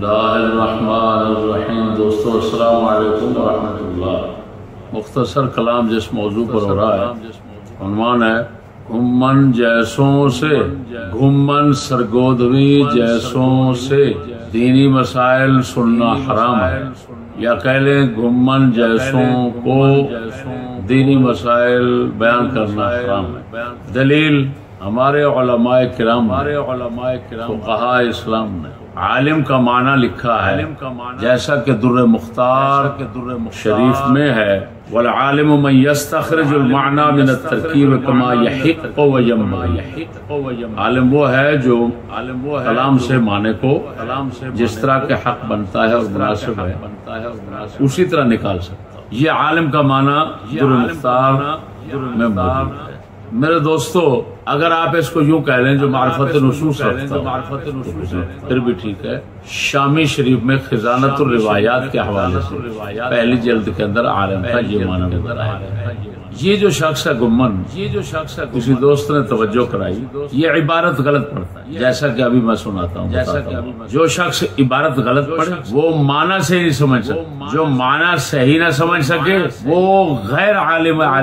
اللہ الرحمن الرحیم۔ دوستو السلام علیکم ورحمۃ اللہ۔ مختصر کلام جس موضوع پر ہو رہا ہے عنوان ہے گھمن جیسوں سے، گھمن سرگودوی جیسوں سے دینی مسائل سننا حرام ہے، یا کہہ لیں گھمن جیسوں کو دینی مسائل بیان کرنا حرام ہے۔ دلیل ہمارے علماء کرام، فقہاء اسلام نے عالم کا معنی لکھا ہے، جیسا کہ در مختار شریف میں ہے، والعالم من یستخرج المعنی من الترکیب کما یحق و ینبغی۔ عالم وہ ہے جو کلام سے معنی کو جس طرح کے حق بنتا ہے اور مناسب ہے اسی طرح نکال سکتا ہے۔ یہ عالم کا معنی در مختار میں موجود ہے۔ میرے دوستو، اگر آپ اس کو یوں کہہ لیں جو معرفت نصوص رکھتا ہے پھر بھی ٹھیک ہے۔ شامی شریف میں خزانت الروایات کے حوالے سے پہلی جلد کے اندر عالم کا یہ معنی نظر آیا ہے۔ یہ جو شخص ہے گھمن، کسی دوست نے توجہ کرائی، یہ عبارت غلط پڑھتا ہے، جیسا کہ ابھی میں سناتا ہوں۔ جو شخص عبارت غلط پڑھے وہ معنی سے نہیں سمجھ سکے، جو معنی صحیح نہ سمجھ سکے وہ غیر عالم نہیں،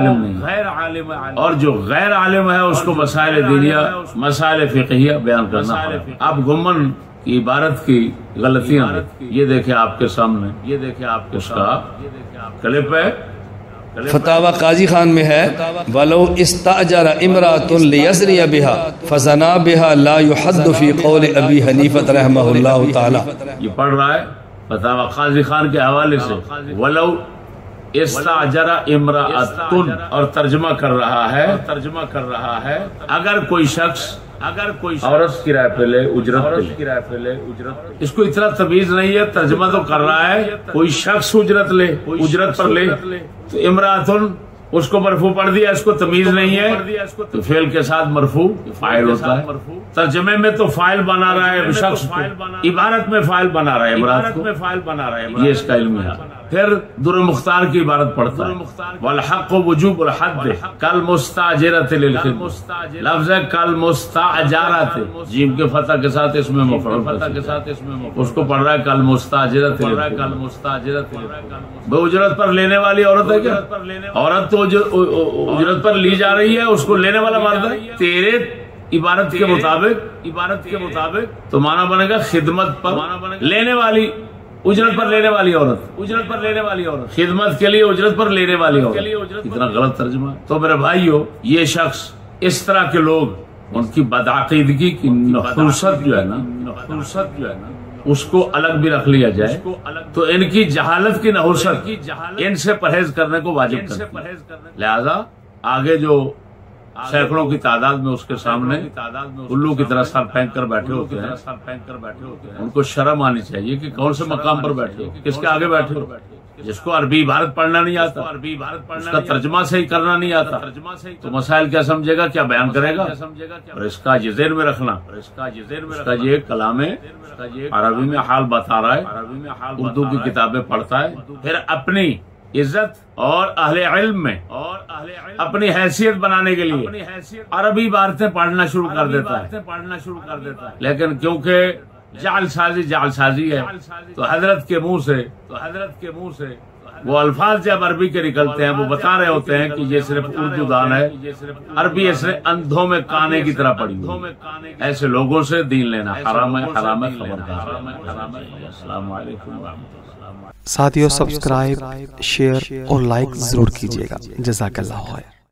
اور جو غیر عالم ہے اس کو مسائل دینیہ، مسائل فقہیہ بیان کرنا ہے۔ اب گھمن کی عبارت کی غلطیاں یہ دیکھیں آپ کے سامنے، اس کا کلپ ہے۔ فتاوی قاضی خان میں ہے، وَلَوْ اسْتَأْجَرَ امْرَأَةٌ لِيَزْنِيَ بِهَا فَزَنَا بِهَا لَا يُحَدُّ فِي قَوْلِ أَبِي حَنِيفَةَ رحمہ اللہ تعالی۔ یہ پڑھ رہا ہے فتاوی قاضی خان کے حوالے سے، وَلَوْ اسْتَأْجَرَ امْرَأَةٌ، اور ترجمہ کر رہا ہے اگر کوئی شخص عورت کرایہ پہ لے، اجرت پہ لے، اس کو اتنا تمیز نہیں ہے، ترجمہ تو کر رہا ہے کوئی شخص اجرت پر لے، تو امراتن اس کو مرفوع پڑھ دیا، اس کو تمیز نہیں ہے تو فعل کے ساتھ مرفوع فاعل ہوتا ہے۔ ترجمے میں تو فاعل بنا رہا ہے شخص کو، عبارت میں فاعل بنا رہا ہے امرات کو، یہ اس کا علم ہے۔ پھر در مختار کی عبارت پڑھتا ہے، والحق وجوب الحد کالمستاجرۃ للخدمۃ، لفظ ہے کالمستاجرۃ، جیم کے فتح کے ساتھ اس میں مفعول، اس کو پڑھ رہا ہے کالمستاجرۃ، وہ اجرت پر لینے والی عورت ہے کیا؟ عورت تو اجرت پر لی جا رہی ہے، اس کو لینے والا مرد ہے۔ تیرے عبارت کے مطابق تو معنی بنے گا خدمت پر لینے والی، اجرت پر لینے والی عورت، خدمت کے لیے اجرت پر لینے والی عورت، اتنا غلط ترجمہ۔ تو میرے بھائیو، یہ شخص، اس طرح کے لوگ، ان کی بدعقیدگی کی نحوست جو ہے نا اس کو الگ بھی رکھ لیا جائے تو ان کی جہالت کی نحوست ان سے پرہیز کرنے کو واجب کرتی ہے۔ لہذا آگے جو سینکڑوں کی تعداد میں اس کے سامنے الو کی طرح سر پھینک کر بیٹھے ہوتے ہیں، ان کو شرم آنی چاہیے کہ کون سے مقام پر بیٹھے ہو، کس کے آگے بیٹھے ہو۔ جس کو عربی عبارت پڑھنا نہیں آتا، اس کا ترجمہ صحیح کرنا نہیں آتا، تو مسائل کیا سمجھے گا، کیا بیان کرے گا؟ اور اس کا یہ ذہن میں رکھنا، اس کا یہ کلام ہے، عربی میں حال بتا رہا ہے، اردو کی کتابیں پڑھتا ہے، پھر اپنی عزت اور اہل علم میں اپنی حیثیت بنانے کے لیے عربی عبارتیں پڑھنا شروع کر دیتا ہے، لیکن کیونکہ جعل سازی ہے تو حضرت کے منہ سے وہ الفاظ جب عربی کے نکلتے ہیں وہ بتا رہے ہوتے ہیں کہ یہ صرف اردو دان ہے، عربی اس نے اندھوں میں کانے کی طرح پڑھی ہوئی۔ ایسے لوگوں سے دین لینا حرام ہے، خبردار۔ السلام علیکم ورحمۃ اللہ۔ ساتھیو، سبسکرائب، شیئر اور لائک ضرور کیجیے گا۔ جزاک اللہ خیر۔